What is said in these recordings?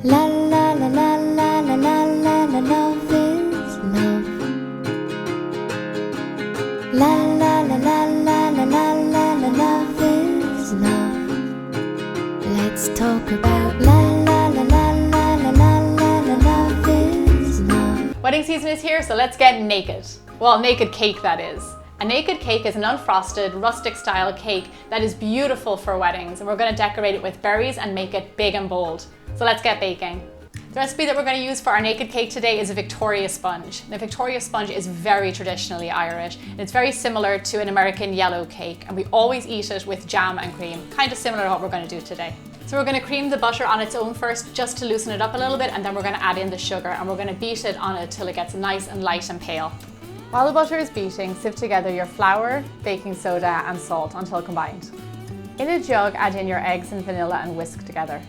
La la la la la la la la la, love is love. La la la la la la la la la, love is love. Let's talk about la la la la la la la la la, love is love. Wedding season is here, so let's get naked. Well, naked cake, that is. A naked cake is an unfrosted, rustic style cake that is beautiful for weddings, and we're going to decorate it with berries and make it big and bold. So let's get baking. The recipe that we're going to use for our naked cake today is a Victoria sponge. The Victoria sponge is very traditionally Irish, and it's very similar to an American yellow cake, and we always eat it with jam and cream, kind of similar to what we're going to do today. So we're going to cream the butter on its own first, just to loosen it up a little bit, and then we're going to add in the sugar, and we're going to beat it on it till it gets nice and light and pale. While the butter is beating, sift together your flour, baking soda and salt until combined. In a jug, add in your eggs and vanilla and whisk together.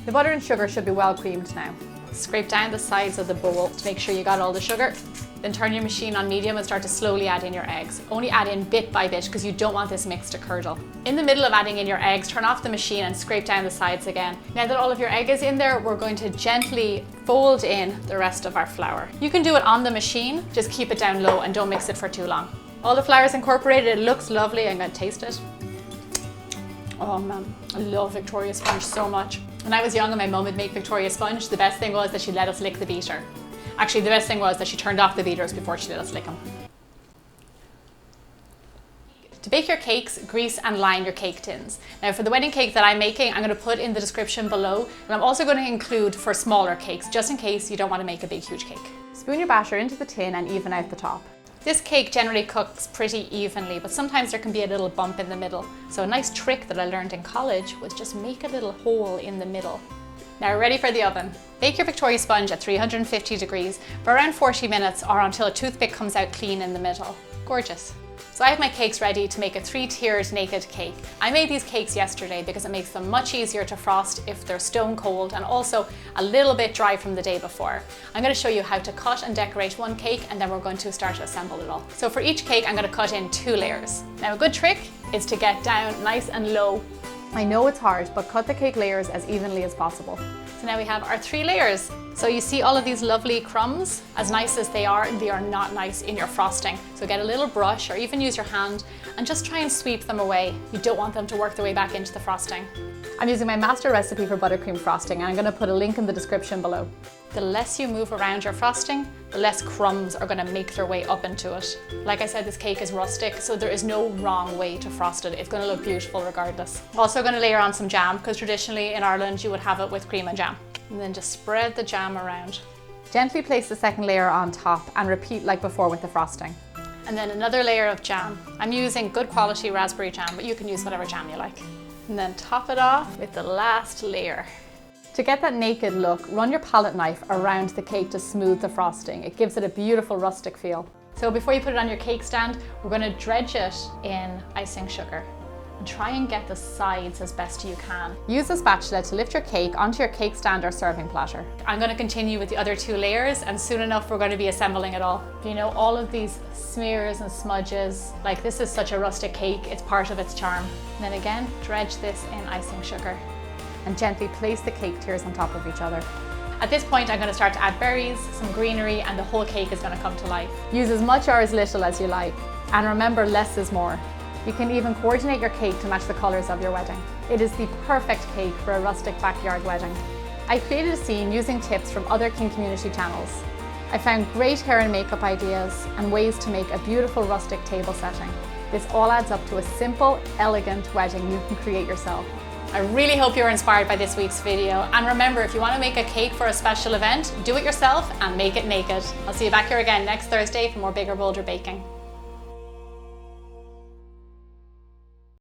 The butter and sugar should be well creamed now. Scrape down the sides of the bowl to make sure you got all the sugar. Then turn your machine on medium and start to slowly add in your eggs. Only add in bit by bit because you don't want this mix to curdle. In the middle of adding in your eggs, turn off the machine and scrape down the sides again. Now that all of your egg is in there, we're going to gently fold in the rest of our flour. You can do it on the machine, just keep it down low and don't mix it for too long. All the flour is incorporated, it looks lovely. I'm going to taste it. Oh man, I love Victoria sponge so much. When I was young and my mum would make Victoria sponge, the best thing was that she let us lick the beater. Actually, the best thing was that she turned off the beaters before she let us lick them. To bake your cakes, grease and line your cake tins. Now for the wedding cake that I'm making, I'm going to put in the description below, and I'm also going to include for smaller cakes, just in case you don't want to make a big huge cake. Spoon your batter into the tin and even out the top. This cake generally cooks pretty evenly, but sometimes there can be a little bump in the middle. So a nice trick that I learned in college was just make a little hole in the middle. Now we're ready for the oven. Bake your Victoria sponge at 350 degrees for around 40 minutes or until a toothpick comes out clean in the middle. Gorgeous. So I have my cakes ready to make a 3-tiered naked cake. I made these cakes yesterday because it makes them much easier to frost if they're stone cold and also a little bit dry from the day before. I'm going to show you how to cut and decorate one cake, and then we're going to start to assemble it all. So for each cake I'm going to cut in 2 layers. Now a good trick is to get down nice and low. I know it's hard, but cut the cake layers as evenly as possible. So now we have our 3 layers. So you see all of these lovely crumbs, as nice as they are not nice in your frosting. So get a little brush or even use your hand and just try and sweep them away. You don't want them to work their way back into the frosting. I'm using my master recipe for buttercream frosting, and I'm going to put a link in the description below. The less you move around your frosting, the less crumbs are going to make their way up into it. Like I said, this cake is rustic, so there is no wrong way to frost it. It's going to look beautiful regardless. I'm also going to layer on some jam, because traditionally in Ireland you would have it with cream and jam. And then just spread the jam around. Gently place the second layer on top and repeat like before with the frosting. And then another layer of jam. I'm using good quality raspberry jam, but you can use whatever jam you like. And then top it off with the last layer. To get that naked look, run your palette knife around the cake to smooth the frosting. It gives it a beautiful rustic feel. So before you put it on your cake stand, we're going to dredge it in icing sugar. And try and get the sides as best you can. Use a spatula to lift your cake onto your cake stand or serving platter. I'm going to continue with the other 2 layers, and soon enough we're going to be assembling it all. You know, all of these smears and smudges, like this is such a rustic cake, it's part of its charm. And then again, dredge this in icing sugar and gently place the cake tiers on top of each other. At this point I'm going to start to add berries, some greenery, and the whole cake is going to come to life. Use as much or as little as you like, and remember, less is more. You can even coordinate your cake to match the colours of your wedding. It is the perfect cake for a rustic backyard wedding. I created a scene using tips from other King community channels. I found great hair and makeup ideas and ways to make a beautiful rustic table setting. This all adds up to a simple, elegant wedding you can create yourself. I really hope you're inspired by this week's video, and remember, if you want to make a cake for a special event, do it yourself and make it naked. I'll see you back here again next Thursday for more bigger, bolder baking.